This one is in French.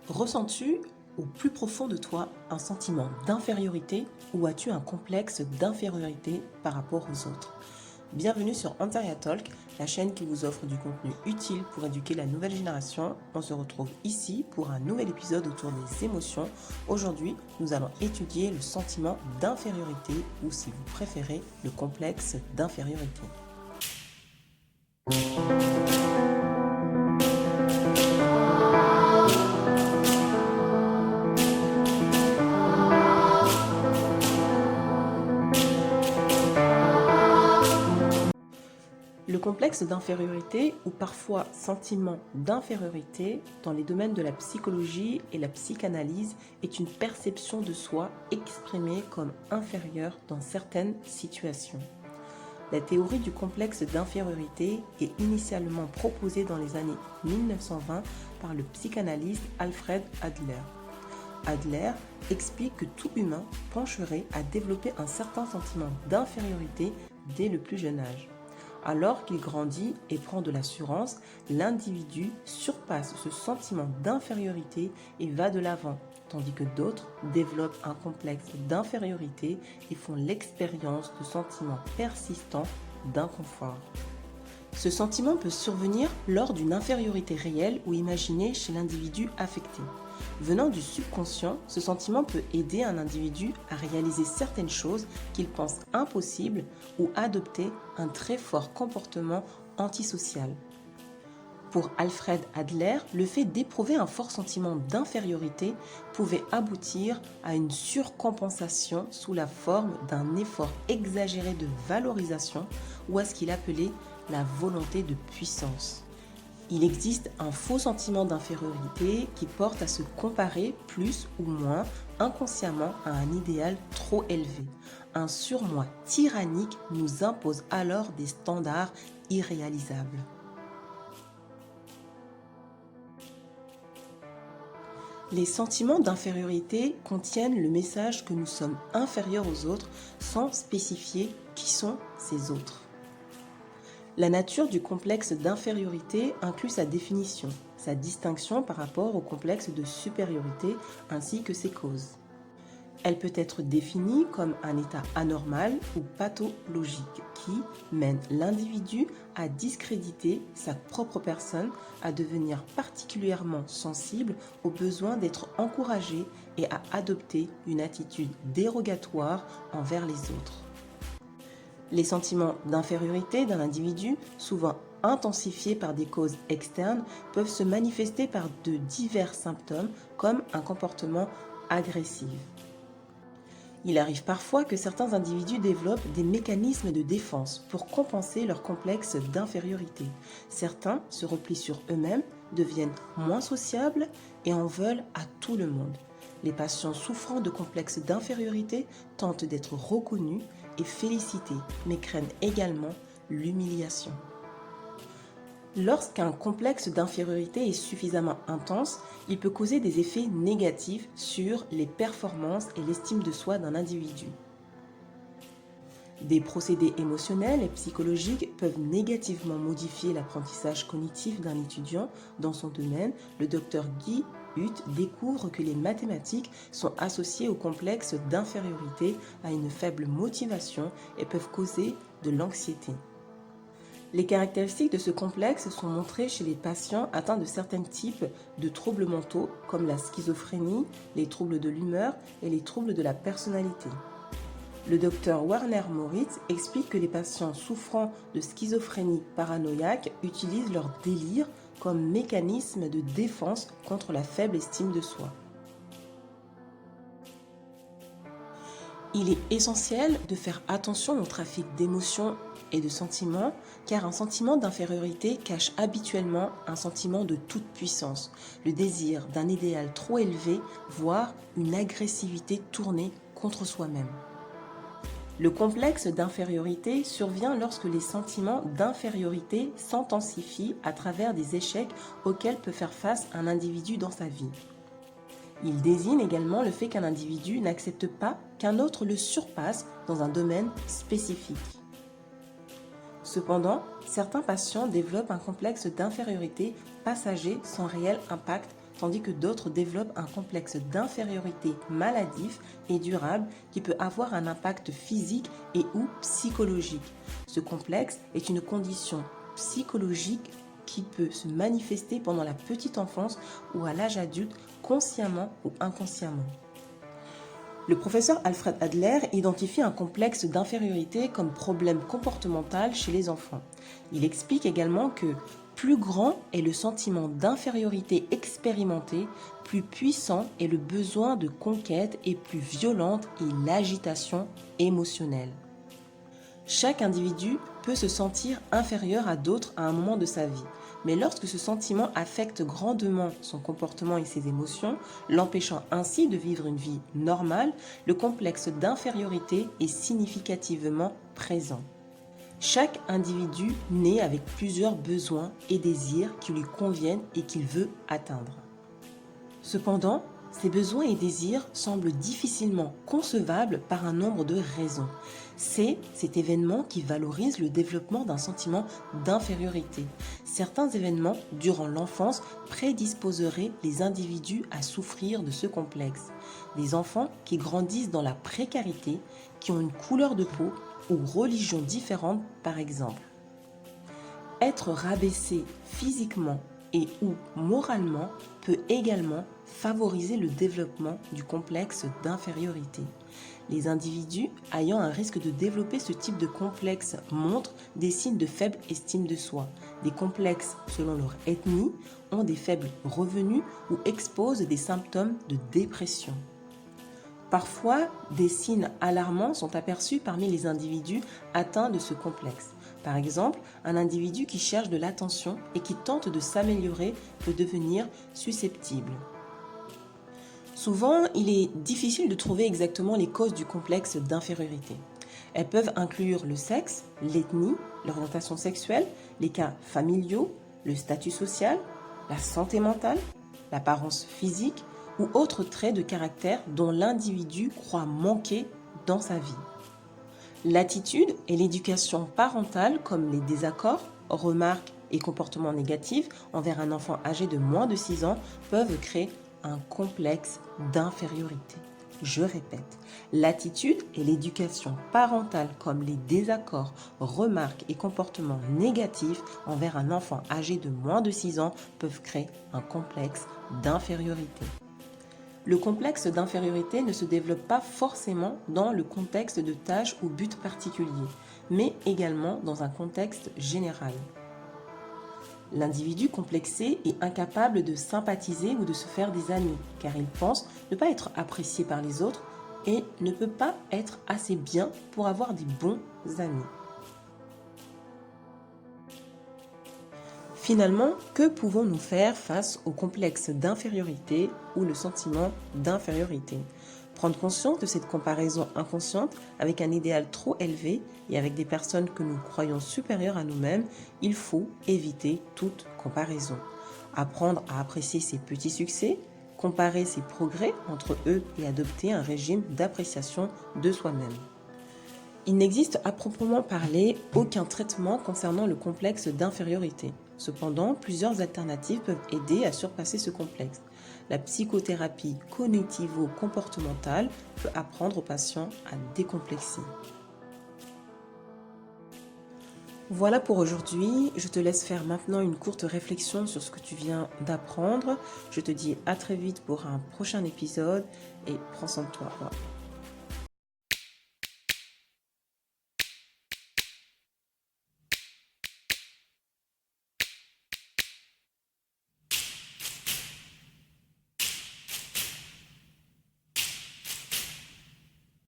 Ressens-tu au plus profond de toi un sentiment d'infériorité ou as-tu un complexe d'infériorité par rapport aux autres? Bienvenue sur Antaria Talk, la chaîne qui vous offre du contenu utile pour éduquer la nouvelle génération. On se retrouve ici pour un nouvel épisode autour des émotions. Aujourd'hui, nous allons étudier le sentiment d'infériorité ou, si vous préférez, le complexe d'infériorité. Le complexe d'infériorité ou parfois sentiment d'infériorité dans les domaines de la psychologie et la psychanalyse est une perception de soi exprimée comme inférieure dans certaines situations. La théorie du complexe d'infériorité est initialement proposée dans les années 1920 par le psychanalyste Alfred Adler. Adler explique que tout humain pencherait à développer un certain sentiment d'infériorité dès le plus jeune âge. Alors qu'il grandit et prend de l'assurance, l'individu surpasse ce sentiment d'infériorité et va de l'avant, tandis que d'autres développent un complexe d'infériorité et font l'expérience de sentiments persistants d'inconfort. Ce sentiment peut survenir lors d'une infériorité réelle ou imaginée chez l'individu affecté. Venant du subconscient, ce sentiment peut aider un individu à réaliser certaines choses qu'il pense impossibles ou adopter un très fort comportement antisocial. Pour Alfred Adler, le fait d'éprouver un fort sentiment d'infériorité pouvait aboutir à une surcompensation sous la forme d'un effort exagéré de valorisation ou à ce qu'il appelait la volonté de puissance. Il existe un faux sentiment d'infériorité qui porte à se comparer plus ou moins inconsciemment à un idéal trop élevé. Un surmoi tyrannique nous impose alors des standards irréalisables. Les sentiments d'infériorité contiennent le message que nous sommes inférieurs aux autres sans spécifier qui sont ces autres. La nature du complexe d'infériorité inclut sa définition, sa distinction par rapport au complexe de supériorité ainsi que ses causes. Elle peut être définie comme un état anormal ou pathologique qui mène l'individu à discréditer sa propre personne, à devenir particulièrement sensible au besoin d'être encouragé et à adopter une attitude dérogatoire envers les autres. Les sentiments d'infériorité d'un individu, souvent intensifiés par des causes externes, peuvent se manifester par de divers symptômes comme un comportement agressif. Il arrive parfois que certains individus développent des mécanismes de défense pour compenser leur complexe d'infériorité. Certains se replient sur eux-mêmes, deviennent moins sociables et en veulent à tout le monde. Les patients souffrant de complexes d'infériorité tentent d'être reconnus et félicités, mais craignent également l'humiliation. Lorsqu'un complexe d'infériorité est suffisamment intense, il peut causer des effets négatifs sur les performances et l'estime de soi d'un individu. Des procédés émotionnels et psychologiques peuvent négativement modifier l'apprentissage cognitif d'un étudiant. Dans son domaine, le docteur Guy Hutt découvre que les mathématiques sont associées au complexe d'infériorité, à une faible motivation et peuvent causer de l'anxiété. Les caractéristiques de ce complexe sont montrées chez les patients atteints de certains types de troubles mentaux comme la schizophrénie, les troubles de l'humeur et les troubles de la personnalité. Le docteur Werner Moritz explique que les patients souffrant de schizophrénie paranoïaque utilisent leur délire comme mécanisme de défense contre la faible estime de soi. Il est essentiel de faire attention au trafic d'émotions et de sentiments, car un sentiment d'infériorité cache habituellement un sentiment de toute puissance, le désir d'un idéal trop élevé, voire une agressivité tournée contre soi-même. Le complexe d'infériorité survient lorsque les sentiments d'infériorité s'intensifient à travers des échecs auxquels peut faire face un individu dans sa vie. Il désigne également le fait qu'un individu n'accepte pas qu'un autre le surpasse dans un domaine spécifique. Cependant, certains patients développent un complexe d'infériorité passager sans réel impact tandis que d'autres développent un complexe d'infériorité maladif et durable qui peut avoir un impact physique et ou psychologique. Ce complexe est une condition psychologique qui peut se manifester pendant la petite enfance ou à l'âge adulte, consciemment ou inconsciemment. Le professeur Alfred Adler identifie un complexe d'infériorité comme problème comportemental chez les enfants. Il explique également que plus grand est le sentiment d'infériorité expérimenté, plus puissant est le besoin de conquête et plus violente est l'agitation émotionnelle. Chaque individu peut se sentir inférieur à d'autres à un moment de sa vie, mais lorsque ce sentiment affecte grandement son comportement et ses émotions, l'empêchant ainsi de vivre une vie normale, le complexe d'infériorité est significativement présent. Chaque individu naît avec plusieurs besoins et désirs qui lui conviennent et qu'il veut atteindre. Cependant, ces besoins et désirs semblent difficilement concevables par un nombre de raisons. C'est cet événement qui valorise le développement d'un sentiment d'infériorité. Certains événements durant l'enfance prédisposeraient les individus à souffrir de ce complexe. Des enfants qui grandissent dans la précarité, qui ont une couleur de peau ou religion différente par exemple. Être rabaissé physiquement et ou moralement peut également favoriser le développement du complexe d'infériorité. Les individus ayant un risque de développer ce type de complexe montrent des signes de faible estime de soi. Des complexes, selon leur ethnie, ont des faibles revenus ou exposent des symptômes de dépression. Parfois, des signes alarmants sont aperçus parmi les individus atteints de ce complexe. Par exemple, un individu qui cherche de l'attention et qui tente de s'améliorer peut devenir susceptible. Souvent, il est difficile de trouver exactement les causes du complexe d'infériorité. Elles peuvent inclure le sexe, l'ethnie, l'orientation sexuelle, les cas familiaux, le statut social, la santé mentale, l'apparence physique ou autres traits de caractère dont l'individu croit manquer dans sa vie. L'attitude et l'éducation parentale, comme les désaccords, remarques et comportements négatifs envers un enfant âgé de moins de 6 ans, peuvent créer un complexe d'infériorité. Je répète, l'attitude et l'éducation parentale, comme les désaccords, remarques et comportements négatifs envers un enfant âgé de moins de 6 ans, peuvent créer un complexe d'infériorité. Le complexe d'infériorité ne se développe pas forcément dans le contexte de tâches ou buts particuliers, mais également dans un contexte général. L'individu complexé est incapable de sympathiser ou de se faire des amis, car il pense ne pas être apprécié par les autres et ne peut pas être assez bien pour avoir des bons amis. Finalement, que pouvons-nous faire face au complexe d'infériorité ou le sentiment d'infériorité ? Prendre conscience de cette comparaison inconsciente avec un idéal trop élevé et avec des personnes que nous croyons supérieures à nous-mêmes, il faut éviter toute comparaison. Apprendre à apprécier ses petits succès, comparer ses progrès entre eux et adopter un régime d'appréciation de soi-même. Il n'existe à proprement parler aucun traitement concernant le complexe d'infériorité. Cependant, plusieurs alternatives peuvent aider à surpasser ce complexe. La psychothérapie cognitivo-comportementale peut apprendre aux patients à décomplexer. Voilà pour aujourd'hui. Je te laisse faire maintenant une courte réflexion sur ce que tu viens d'apprendre. Je te dis à très vite pour un prochain épisode et prends soin de toi.